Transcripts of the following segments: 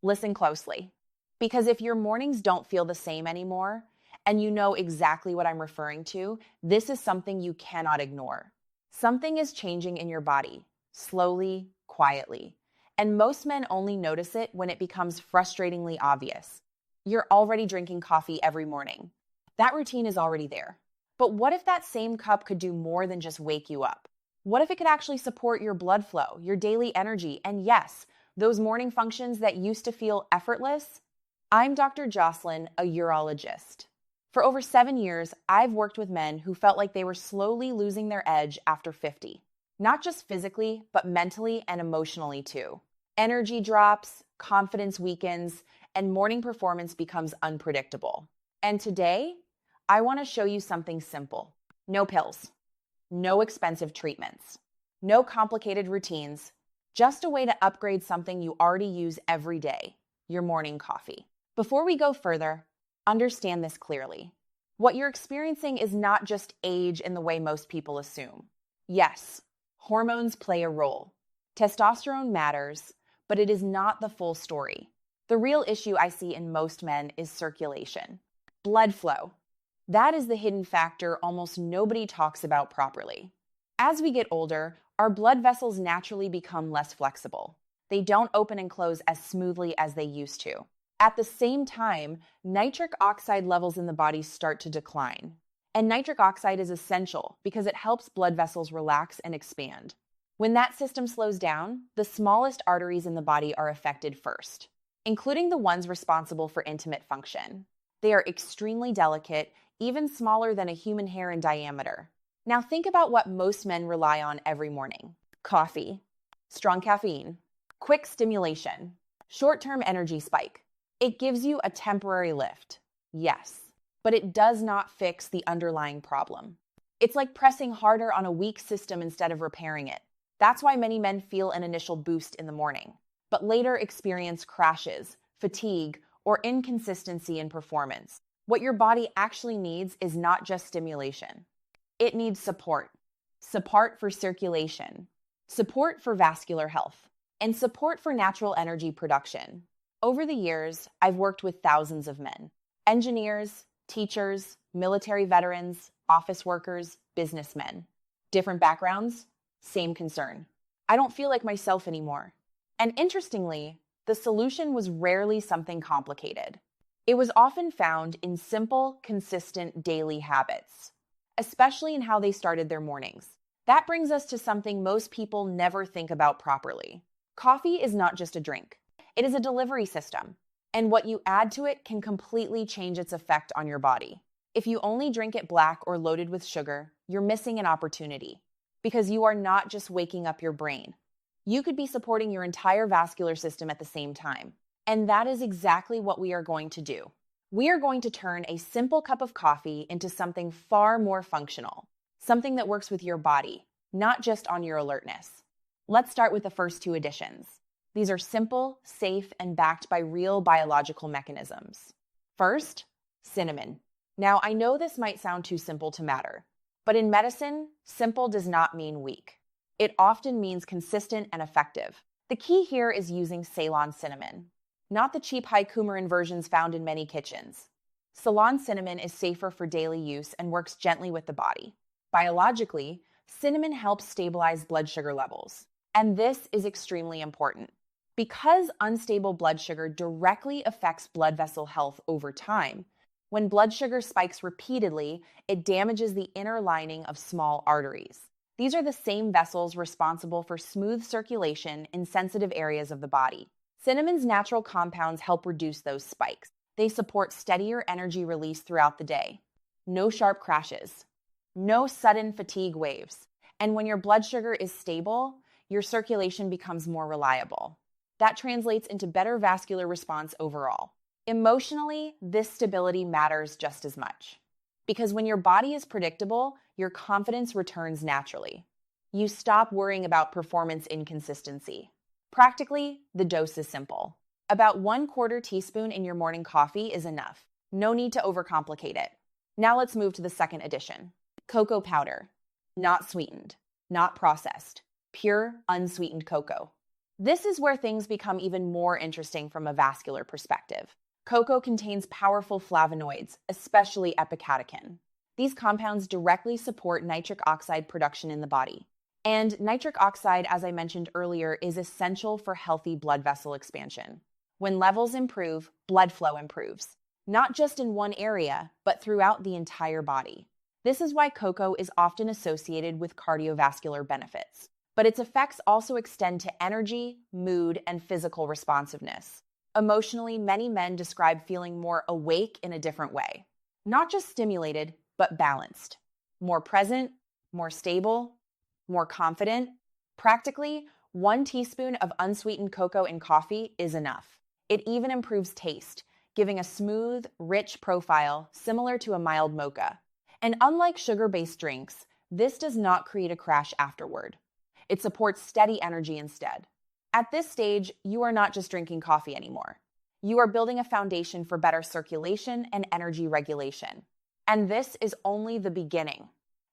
Listen closely. Because if your mornings don't feel the same anymore, and you know exactly what I'm referring to, this is something you cannot ignore. Something is changing in your body, slowly, quietly. And most men only notice it when it becomes frustratingly obvious. You're already drinking coffee every morning. That routine is already there. But what if that same cup could do more than just wake you up? What if it could actually support your blood flow, your daily energy, and yes, those morning functions that used to feel effortless? I'm Dr. Jocelyn, a urologist. For over 7 years, I've worked with men who felt like they were slowly losing their edge after 50. Not just physically, but mentally and emotionally too. Energy drops, confidence weakens, and morning performance becomes unpredictable. And today, I want to show you something simple. No pills, no expensive treatments, no complicated routines, just a way to upgrade something you already use every day, your morning coffee. Before we go further, understand this clearly. What you're experiencing is not just age in the way most people assume. Yes, hormones play a role. Testosterone matters, but it is not the full story. The real issue I see in most men is circulation. Blood flow. That is the hidden factor almost nobody talks about properly. As we get older, our blood vessels naturally become less flexible. They don't open and close as smoothly as they used to. At the same time, nitric oxide levels in the body start to decline. And nitric oxide is essential because it helps blood vessels relax and expand. When that system slows down, the smallest arteries in the body are affected first, including the ones responsible for intimate function. They are extremely delicate, even smaller than a human hair in diameter. Now think about what most men rely on every morning. Coffee, strong caffeine, quick stimulation, short-term energy spike. It gives you a temporary lift, yes, but it does not fix the underlying problem. It's like pressing harder on a weak system instead of repairing it. That's why many men feel an initial boost in the morning, but later experience crashes, fatigue, or inconsistency in performance. What your body actually needs is not just stimulation. It needs support. Support for circulation, support for vascular health, and support for natural energy production. Over the years, I've worked with thousands of men, engineers, teachers, military veterans, office workers, businessmen. Different backgrounds, same concern. I don't feel like myself anymore. And interestingly, the solution was rarely something complicated. It was often found in simple, consistent daily habits, especially in how they started their mornings. That brings us to something most people never think about properly. Coffee is not just a drink. It is a delivery system, and what you add to it can completely change its effect on your body. If you only drink it black or loaded with sugar, you're missing an opportunity, because you are not just waking up your brain. You could be supporting your entire vascular system at the same time. And that is exactly what we are going to do. We are going to turn a simple cup of coffee into something far more functional, something that works with your body, not just on your alertness. Let's start with the first two additions. These are simple, safe, and backed by real biological mechanisms. First, cinnamon. Now, I know this might sound too simple to matter, but in medicine, simple does not mean weak. It often means consistent and effective. The key here is using Ceylon cinnamon, not the cheap high coumarin versions found in many kitchens. Ceylon cinnamon is safer for daily use and works gently with the body. Biologically, cinnamon helps stabilize blood sugar levels, and this is extremely important. Because unstable blood sugar directly affects blood vessel health over time, when blood sugar spikes repeatedly, it damages the inner lining of small arteries. These are the same vessels responsible for smooth circulation in sensitive areas of the body. Cinnamon's natural compounds help reduce those spikes. They support steadier energy release throughout the day. No sharp crashes, no sudden fatigue waves. And when your blood sugar is stable, your circulation becomes more reliable. That translates into better vascular response overall. Emotionally, this stability matters just as much. Because when your body is predictable, your confidence returns naturally. You stop worrying about performance inconsistency. Practically, the dose is simple. About 1/4 teaspoon in your morning coffee is enough. No need to overcomplicate it. Now let's move to the second addition. Cocoa powder. Not sweetened, not processed. Pure, unsweetened cocoa. This is where things become even more interesting from a vascular perspective. Cocoa contains powerful flavonoids, especially epicatechin. These compounds directly support nitric oxide production in the body. And nitric oxide, as I mentioned earlier, is essential for healthy blood vessel expansion. When levels improve, blood flow improves, not just in one area, but throughout the entire body. This is why cocoa is often associated with cardiovascular benefits. But its effects also extend to energy, mood, and physical responsiveness. Emotionally, many men describe feeling more awake in a different way. Not just stimulated, but balanced. More present, more stable, more confident. Practically, 1 teaspoon of unsweetened cocoa in coffee is enough. It even improves taste, giving a smooth, rich profile similar to a mild mocha. And unlike sugar-based drinks, this does not create a crash afterward. It supports steady energy instead. At this stage, you are not just drinking coffee anymore. You are building a foundation for better circulation and energy regulation. And this is only the beginning.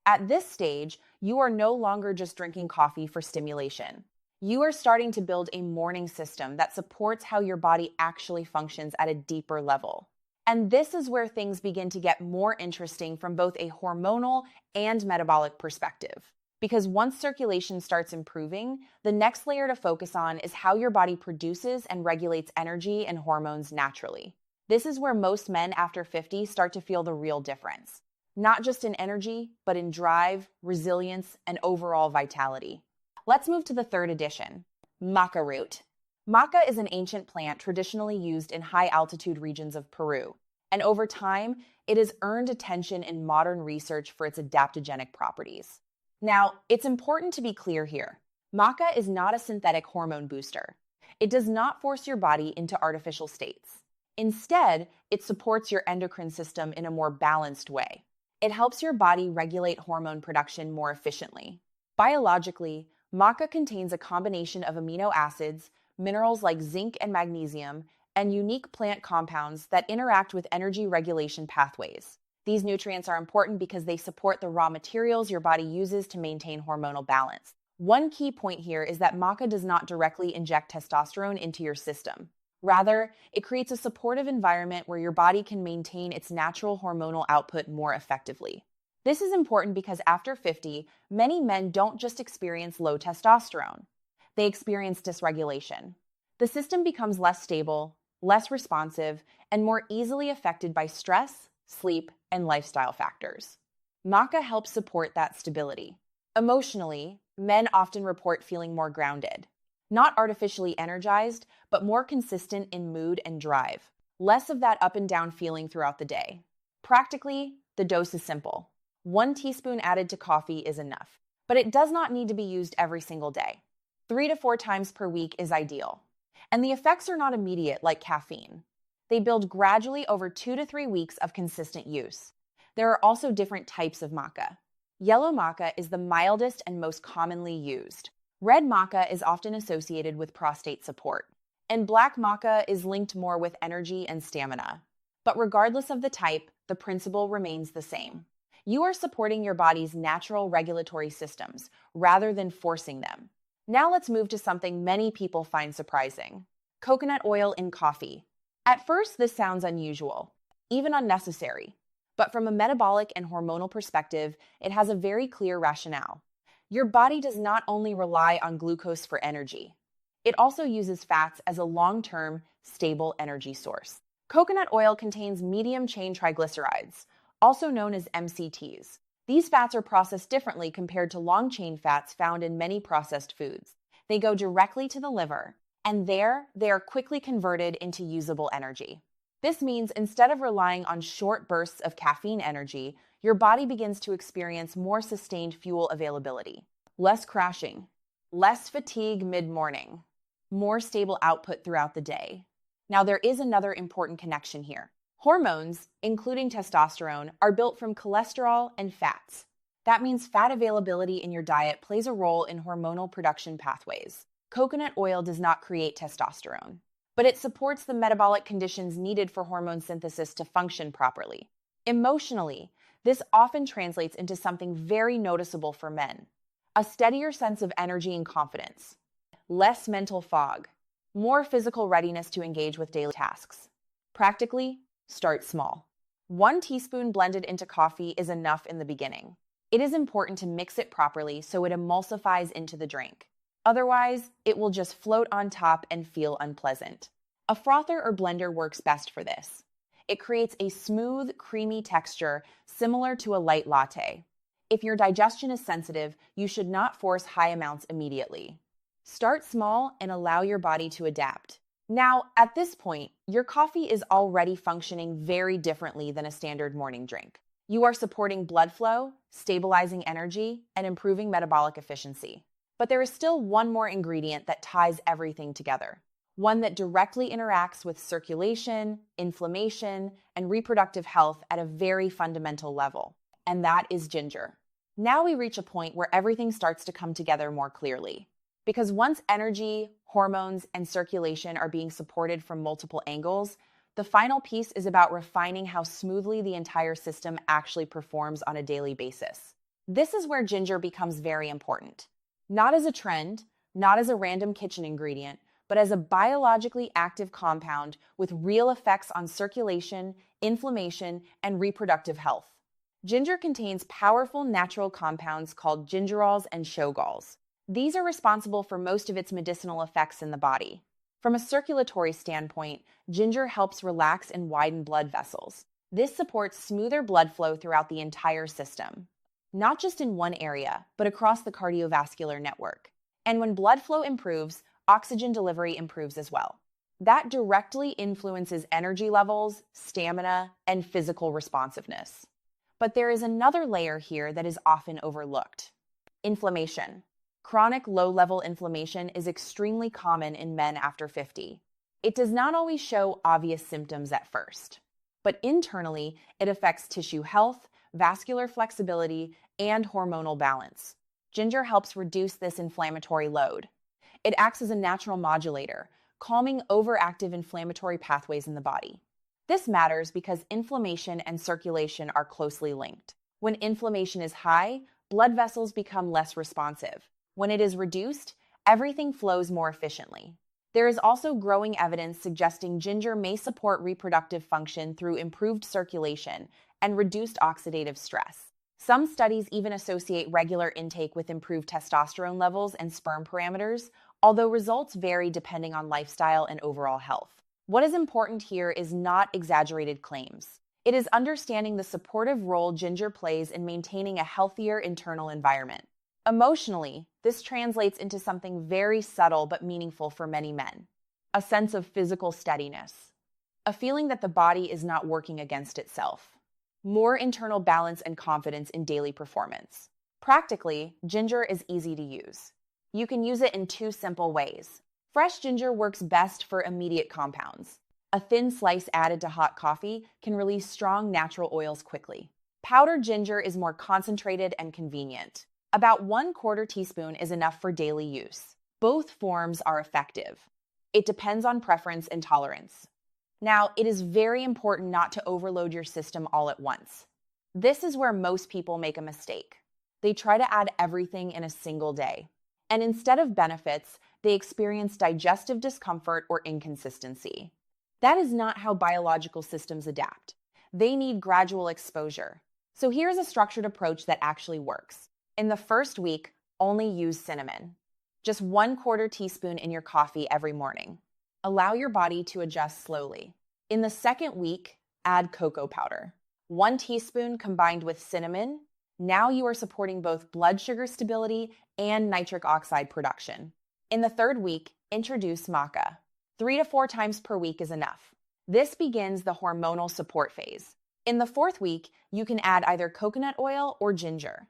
At this stage, you are no longer just drinking coffee for stimulation. You are starting to build a morning system that supports how your body actually functions at a deeper level. And this is where things begin to get more interesting from both a hormonal and metabolic perspective. Because once circulation starts improving, the next layer to focus on is how your body produces and regulates energy and hormones naturally. This is where most men after 50 start to feel the real difference. Not just in energy, but in drive, resilience, and overall vitality. Let's move to the third addition, maca root. Maca is an ancient plant traditionally used in high-altitude regions of Peru, and over time, it has earned attention in modern research for its adaptogenic properties. Now, it's important to be clear here. Maca is not a synthetic hormone booster. It does not force your body into artificial states. Instead, it supports your endocrine system in a more balanced way. It helps your body regulate hormone production more efficiently. Biologically, maca contains a combination of amino acids, minerals like zinc and magnesium, and unique plant compounds that interact with energy regulation pathways. These nutrients are important because they support the raw materials your body uses to maintain hormonal balance. One key point here is that maca does not directly inject testosterone into your system. Rather, it creates a supportive environment where your body can maintain its natural hormonal output more effectively. This is important because after 50, many men don't just experience low testosterone. They experience dysregulation. The system becomes less stable, less responsive, and more easily affected by stress, sleep, and lifestyle factors. Maca helps support that stability. Emotionally, men often report feeling more grounded. Not artificially energized, but more consistent in mood and drive. Less of that up and down feeling throughout the day. Practically, the dose is simple. 1 teaspoon added to coffee is enough, but it does not need to be used every single day. 3 to 4 times per week is ideal. And the effects are not immediate like caffeine. They build gradually over 2 to 3 weeks of consistent use. There are also different types of maca. Yellow maca is the mildest and most commonly used. Red maca is often associated with prostate support, and black maca is linked more with energy and stamina. But regardless of the type, the principle remains the same. You are supporting your body's natural regulatory systems rather than forcing them. Now let's move to something many people find surprising: coconut oil in coffee. At first, this sounds unusual, even unnecessary. But from a metabolic and hormonal perspective, it has a very clear rationale. Your body does not only rely on glucose for energy. It also uses fats as a long-term, stable energy source. Coconut oil contains medium-chain triglycerides, also known as MCTs. These fats are processed differently compared to long-chain fats found in many processed foods. They go directly to the liver, and there, they are quickly converted into usable energy. This means instead of relying on short bursts of caffeine energy, your body begins to experience more sustained fuel availability. Less crashing, less fatigue mid-morning, more stable output throughout the day. Now, there is another important connection here. Hormones, including testosterone, are built from cholesterol and fats. That means fat availability in your diet plays a role in hormonal production pathways. Coconut oil does not create testosterone, but it supports the metabolic conditions needed for hormone synthesis to function properly. Emotionally, this often translates into something very noticeable for men: a steadier sense of energy and confidence. less mental fog, more physical readiness to engage with daily tasks. Practically, start small. 1 teaspoon blended into coffee is enough in the beginning. It is important to mix it properly so it emulsifies into the drink. Otherwise, it will just float on top and feel unpleasant. A frother or blender works best for this. It creates a smooth, creamy texture similar to a light latte. If your digestion is sensitive, you should not force high amounts immediately. Start small and allow your body to adapt. Now, at this point, your coffee is already functioning very differently than a standard morning drink. You are supporting blood flow, stabilizing energy, and improving metabolic efficiency. But there is still one more ingredient that ties everything together, one that directly interacts with circulation, inflammation, and reproductive health at a very fundamental level, and that is ginger. Now we reach a point where everything starts to come together more clearly. Because once energy, hormones, and circulation are being supported from multiple angles, the final piece is about refining how smoothly the entire system actually performs on a daily basis. This is where ginger becomes very important. Not as a trend, not as a random kitchen ingredient, but as a biologically active compound with real effects on circulation, inflammation, and reproductive health. Ginger contains powerful natural compounds called gingerols and shogals. These are responsible for most of its medicinal effects in the body. From a circulatory standpoint, ginger helps relax and widen blood vessels. This supports smoother blood flow throughout the entire system, not just in one area, but across the cardiovascular network. And when blood flow improves, oxygen delivery improves as well. That directly influences energy levels, stamina, and physical responsiveness. But there is another layer here that is often overlooked: inflammation. Chronic low-level inflammation is extremely common in men after 50. It does not always show obvious symptoms at first, but internally, it affects tissue health, vascular flexibility, and hormonal balance. Ginger helps reduce this inflammatory load. It acts as a natural modulator, calming overactive inflammatory pathways in the body. This matters because inflammation and circulation are closely linked. When inflammation is high, blood vessels become less responsive. When it is reduced, everything flows more efficiently. There is also growing evidence suggesting ginger may support reproductive function through improved circulation and reduced oxidative stress. Some studies even associate regular intake with improved testosterone levels and sperm parameters, although results vary depending on lifestyle and overall health. What is important here is not exaggerated claims. It is understanding the supportive role ginger plays in maintaining a healthier internal environment. Emotionally, this translates into something very subtle but meaningful for many men: a sense of physical steadiness, a feeling that the body is not working against itself, more internal balance and confidence in daily performance. Practically, ginger is easy to use. You can use it in 2 simple ways. Fresh ginger works best for immediate compounds. A thin slice added to hot coffee can release strong natural oils quickly. Powdered ginger is more concentrated and convenient. About 1/4 teaspoon is enough for daily use. Both forms are effective. It depends on preference and tolerance. Now, it is very important not to overload your system all at once. This is where most people make a mistake. They try to add everything in a single day. And instead of benefits, they experience digestive discomfort or inconsistency. That is not how biological systems adapt. They need gradual exposure. So here's a structured approach that actually works. In the first week, only use cinnamon. Just 1/4 teaspoon in your coffee every morning. Allow your body to adjust slowly. In the second week, add cocoa powder. 1 teaspoon combined with cinnamon. Now you are supporting both blood sugar stability and nitric oxide production. In the third week, introduce maca. 3 to 4 times per week is enough. This begins the hormonal support phase. In the fourth week, you can add either coconut oil or ginger,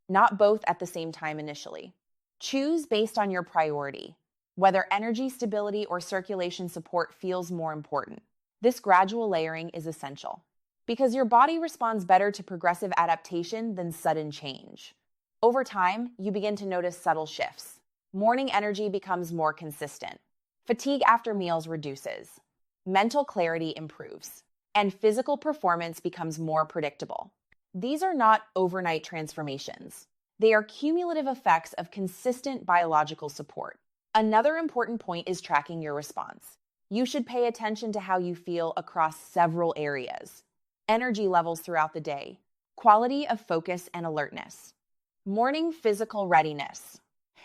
not both at the same time initially. Choose based on your priority, whether energy stability or circulation support feels more important. This gradual layering is essential because your body responds better to progressive adaptation than sudden change. Over time, you begin to notice subtle shifts. Morning energy becomes more consistent. Fatigue after meals reduces. Mental clarity improves. And physical performance becomes more predictable. These are not overnight transformations. They are cumulative effects of consistent biological support. Another important point is tracking your response. You should pay attention to how you feel across several areas: energy levels throughout the day, quality of focus and alertness, morning physical readiness,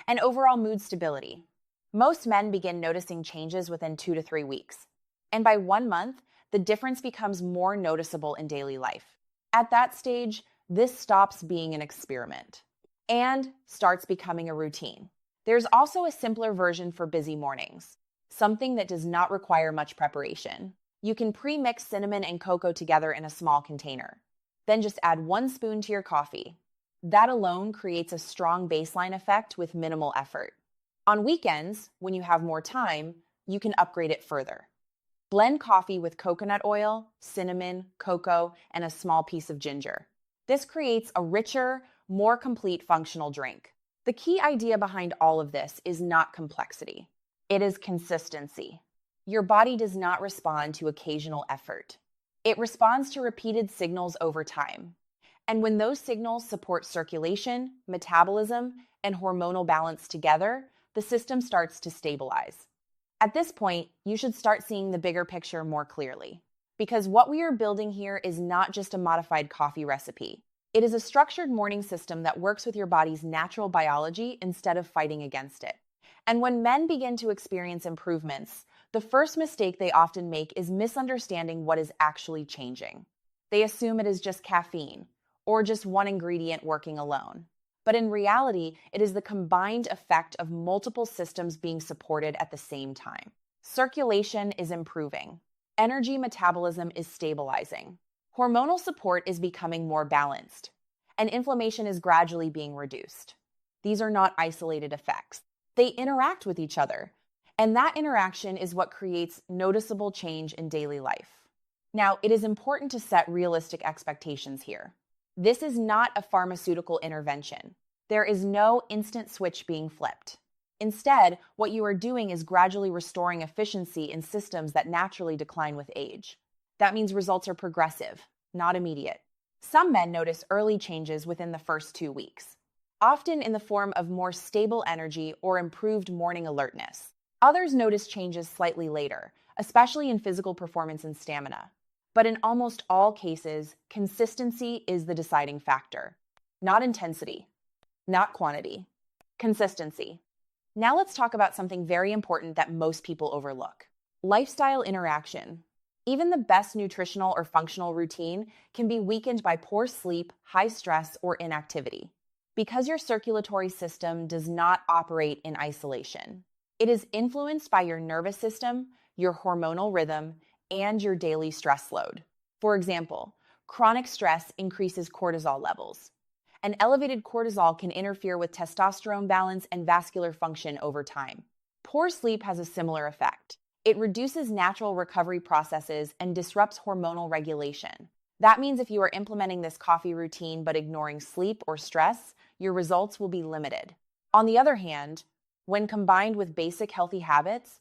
and overall mood stability. Most men begin noticing changes within 2 to 3 weeks. And by 1 month, the difference becomes more noticeable in daily life. At that stage, this stops being an experiment and starts becoming a routine. There's also a simpler version for busy mornings, something that does not require much preparation. You can pre-mix cinnamon and cocoa together in a small container. Then just add 1 spoon to your coffee. That alone creates a strong baseline effect with minimal effort. On weekends, when you have more time, you can upgrade it further. Blend coffee with coconut oil, cinnamon, cocoa, and a small piece of ginger. This creates a richer, more complete functional drink. The key idea behind all of this is not complexity. It is consistency. Your body does not respond to occasional effort. It responds to repeated signals over time. And when those signals support circulation, metabolism, and hormonal balance together, the system starts to stabilize. At this point, you should start seeing the bigger picture more clearly. Because what we are building here is not just a modified coffee recipe. It is a structured morning system that works with your body's natural biology instead of fighting against it. And when men begin to experience improvements, the first mistake they often make is misunderstanding what is actually changing. They assume it is just caffeine or just one ingredient working alone. But in reality, it is the combined effect of multiple systems being supported at the same time. Circulation is improving. Energy metabolism is stabilizing. Hormonal support is becoming more balanced. And inflammation is gradually being reduced. These are not isolated effects. They interact with each other. And that interaction is what creates noticeable change in daily life. Now, it is important to set realistic expectations here. This is not a pharmaceutical intervention. There is no instant switch being flipped. Instead, what you are doing is gradually restoring efficiency in systems that naturally decline with age. That means results are progressive, not immediate. Some men notice early changes within the first 2 weeks, often in the form of more stable energy or improved morning alertness. Others notice changes slightly later, especially in physical performance and stamina. But in almost all cases, consistency is the deciding factor. Not intensity, not quantity. Consistency. Now let's talk about something very important that most people overlook: lifestyle interaction. Even the best nutritional or functional routine can be weakened by poor sleep, high stress, or inactivity. Because your circulatory system does not operate in isolation. It is influenced by your nervous system, your hormonal rhythm, and your daily stress load. For example, chronic stress increases cortisol levels. And elevated cortisol can interfere with testosterone balance and vascular function over time. Poor sleep has a similar effect. It reduces natural recovery processes and disrupts hormonal regulation. That means if you are implementing this coffee routine but ignoring sleep or stress, your results will be limited. On the other hand, when combined with basic healthy habits,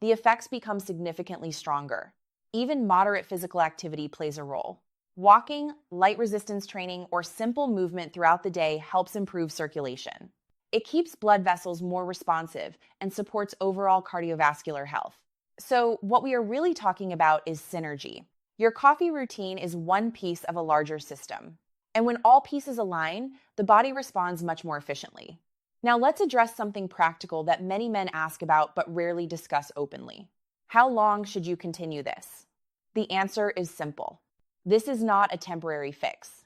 the effects become significantly stronger. Even moderate physical activity plays a role. Walking, light resistance training, or simple movement throughout the day helps improve circulation. It keeps blood vessels more responsive and supports overall cardiovascular health. So, what we are really talking about is synergy. Your coffee routine is one piece of a larger system. And when all pieces align, the body responds much more efficiently. Now, let's address something practical that many men ask about but rarely discuss openly. How long should you continue this? The answer is simple. This is not a temporary fix.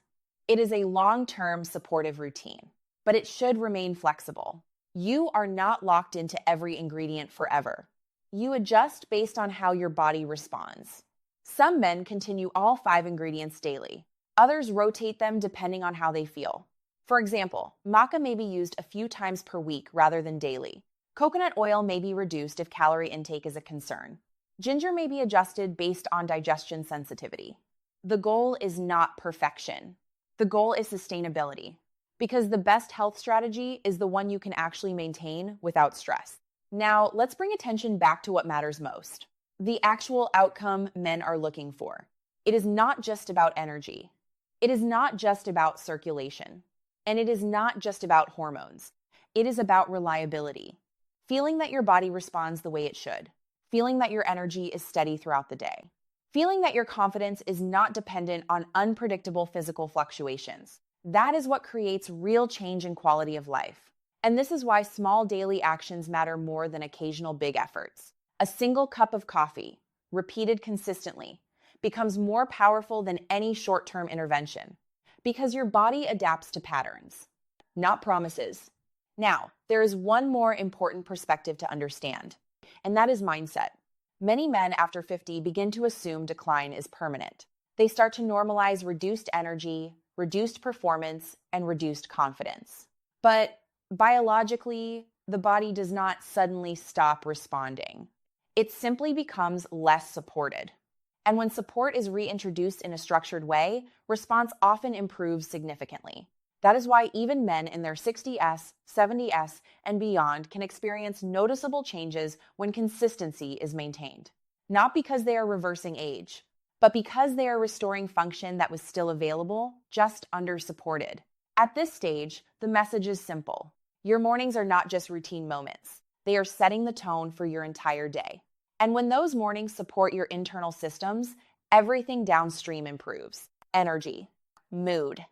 It is a long-term supportive routine, but it should remain flexible. You are not locked into every ingredient forever. You adjust based on how your body responds. Some men continue all 5 ingredients daily. Others rotate them depending on how they feel. For example, maca may be used a few times per week rather than daily. Coconut oil may be reduced if calorie intake is a concern. Ginger may be adjusted based on digestion sensitivity. The goal is not perfection. The goal is sustainability, because the best health strategy is the one you can actually maintain without stress. Now, let's bring attention back to what matters most: the actual outcome men are looking for. It is not just about energy. It is not just about circulation. And it is not just about hormones. It is about reliability. feeling that your body responds the way it should, feeling that your energy is steady throughout the day, feeling that your confidence is not dependent on unpredictable physical fluctuations. That is what creates real change in quality of life. And this is why small daily actions matter more than occasional big efforts. A single cup of coffee, repeated consistently, becomes more powerful than any short-term intervention because your body adapts to patterns, not promises. Now, there is one more important perspective to understand, and that is mindset. Many men after 50 begin to assume decline is permanent. They start to normalize reduced energy, reduced performance, and reduced confidence. But biologically, the body does not suddenly stop responding. It simply becomes less supported. And when support is reintroduced in a structured way, response often improves significantly. That is why even men in their 60s, 70s, and beyond can experience noticeable changes when consistency is maintained. Not because they are reversing age, but because they are restoring function that was still available, just under-supported. At this stage, the message is simple. Your mornings are not just routine moments. They are setting the tone for your entire day. And when those mornings support your internal systems, everything downstream improves. Energy, mood,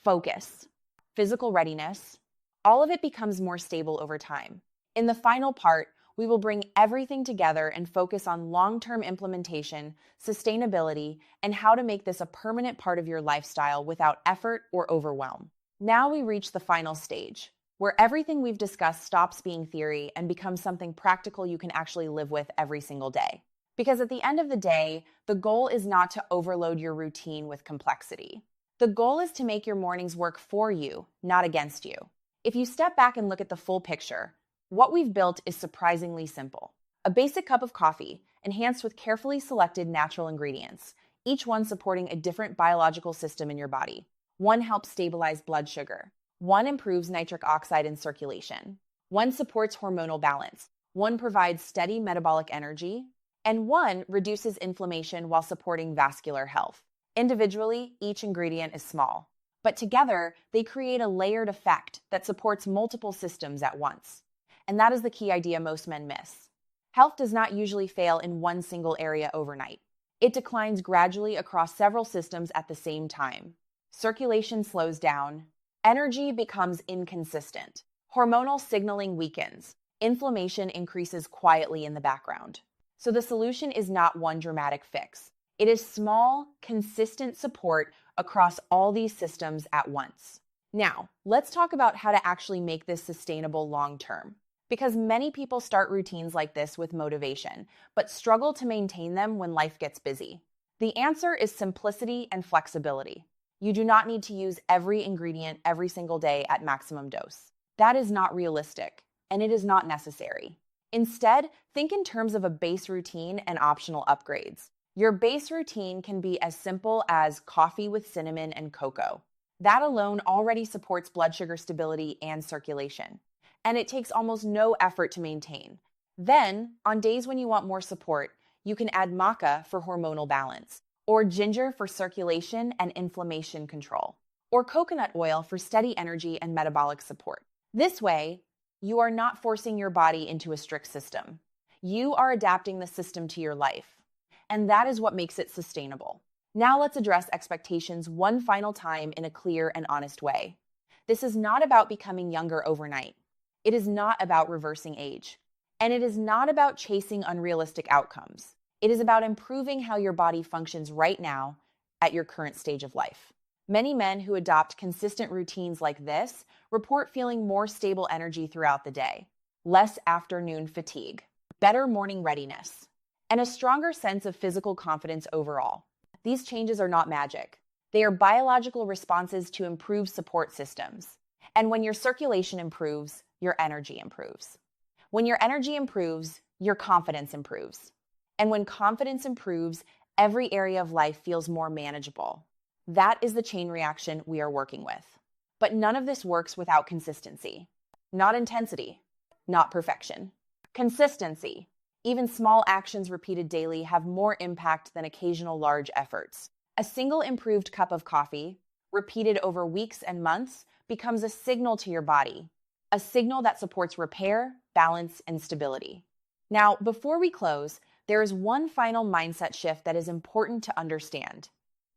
focus, physical readiness, all of it becomes more stable over time. In the final part, we will bring everything together and focus on long-term implementation, sustainability, and how to make this a permanent part of your lifestyle without effort or overwhelm. Now we reach the final stage, where everything we've discussed stops being theory and becomes something practical you can actually live with every single day. Because at the end of the day, the goal is not to overload your routine with complexity. The goal is to make your mornings work for you, not against you. If you step back and look at the full picture, what we've built is surprisingly simple. A basic cup of coffee, enhanced with carefully selected natural ingredients, each one supporting a different biological system in your body. One helps stabilize blood sugar. One improves nitric oxide in circulation. One supports hormonal balance. One provides steady metabolic energy. And one reduces inflammation while supporting vascular health. Individually, each ingredient is small, but together they create a layered effect that supports multiple systems at once. And that is the key idea most men miss. Health does not usually fail in one single area overnight. It declines gradually across several systems at the same time. Circulation slows down. Energy becomes inconsistent. Hormonal signaling weakens. Inflammation increases quietly in the background. So the solution is not one dramatic fix. It is small, consistent support across all these systems at once. Now, let's talk about how to actually make this sustainable long-term. Because many people start routines like this with motivation, but struggle to maintain them when life gets busy. The answer is simplicity and flexibility. You do not need to use every ingredient every single day at maximum dose. That is not realistic, and it is not necessary. Instead, think in terms of a base routine and optional upgrades. Your base routine can be as simple as coffee with cinnamon and cocoa. That alone already supports blood sugar stability and circulation, and it takes almost no effort to maintain. Then, on days when you want more support, you can add maca for hormonal balance, or ginger for circulation and inflammation control, or coconut oil for steady energy and metabolic support. This way, you are not forcing your body into a strict system. You are adapting the system to your life, and that is what makes it sustainable. Now let's address expectations one final time in a clear and honest way. This is not about becoming younger overnight. It is not about reversing age. And it is not about chasing unrealistic outcomes. It is about improving how your body functions right now at your current stage of life. Many men who adopt consistent routines like this report feeling more stable energy throughout the day, less afternoon fatigue, better morning readiness, and a stronger sense of physical confidence overall. These changes are not magic. They are biological responses to improved support systems. And when your circulation improves, your energy improves. When your energy improves, your confidence improves. And when confidence improves, every area of life feels more manageable. That is the chain reaction we are working with. But none of this works without consistency. Not intensity, not perfection. Consistency. Even small actions repeated daily have more impact than occasional large efforts. A single improved cup of coffee, repeated over weeks and months, becomes a signal to your body. a signal that supports repair, balance, and stability. Now, before we close, there is one final mindset shift that is important to understand.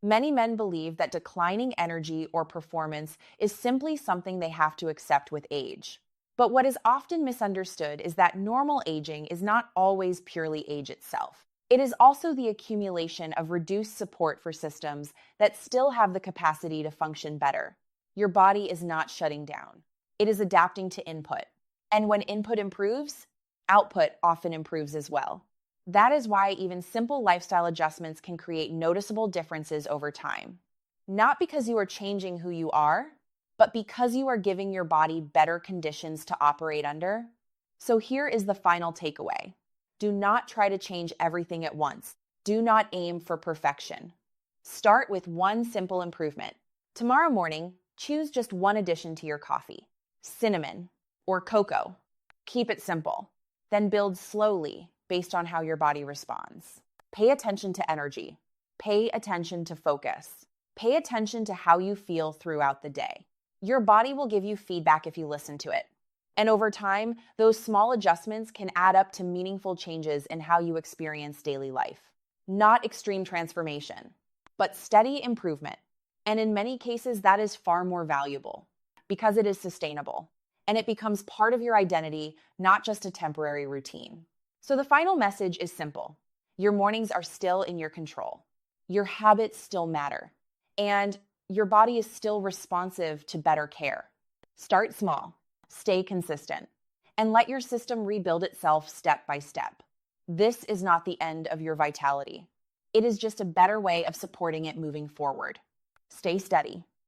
Many men believe that declining energy or performance is simply something they have to accept with age. But what is often misunderstood is that normal aging is not always purely age itself. It is also the accumulation of reduced support for systems that still have the capacity to function better. Your body is not shutting down. It is adapting to input. And when input improves, output often improves as well. That is why even simple lifestyle adjustments can create noticeable differences over time. Not because you are changing who you are, but because you are giving your body better conditions to operate under. So here is the final takeaway. Do not try to change everything at once. Do not aim for perfection. Start with one simple improvement. Tomorrow morning, choose just one addition to your coffee: cinnamon or cocoa. Keep it simple. Then build slowly based on how your body responds. Pay attention to energy. Pay attention to focus. Pay attention to how you feel throughout the day. Your body will give you feedback if you listen to it. And over time, those small adjustments can add up to meaningful changes in how you experience daily life. Not extreme transformation, but steady improvement. And in many cases, that is far more valuable because it is sustainable and it becomes part of your identity, not just a temporary routine. So the final message is simple. Your mornings are still in your control. Your habits still matter. And your body is still responsive to better care. Start small, stay consistent, and let your system rebuild itself step by step. This is not the end of your vitality. It is just a better way of supporting it moving forward. Stay steady,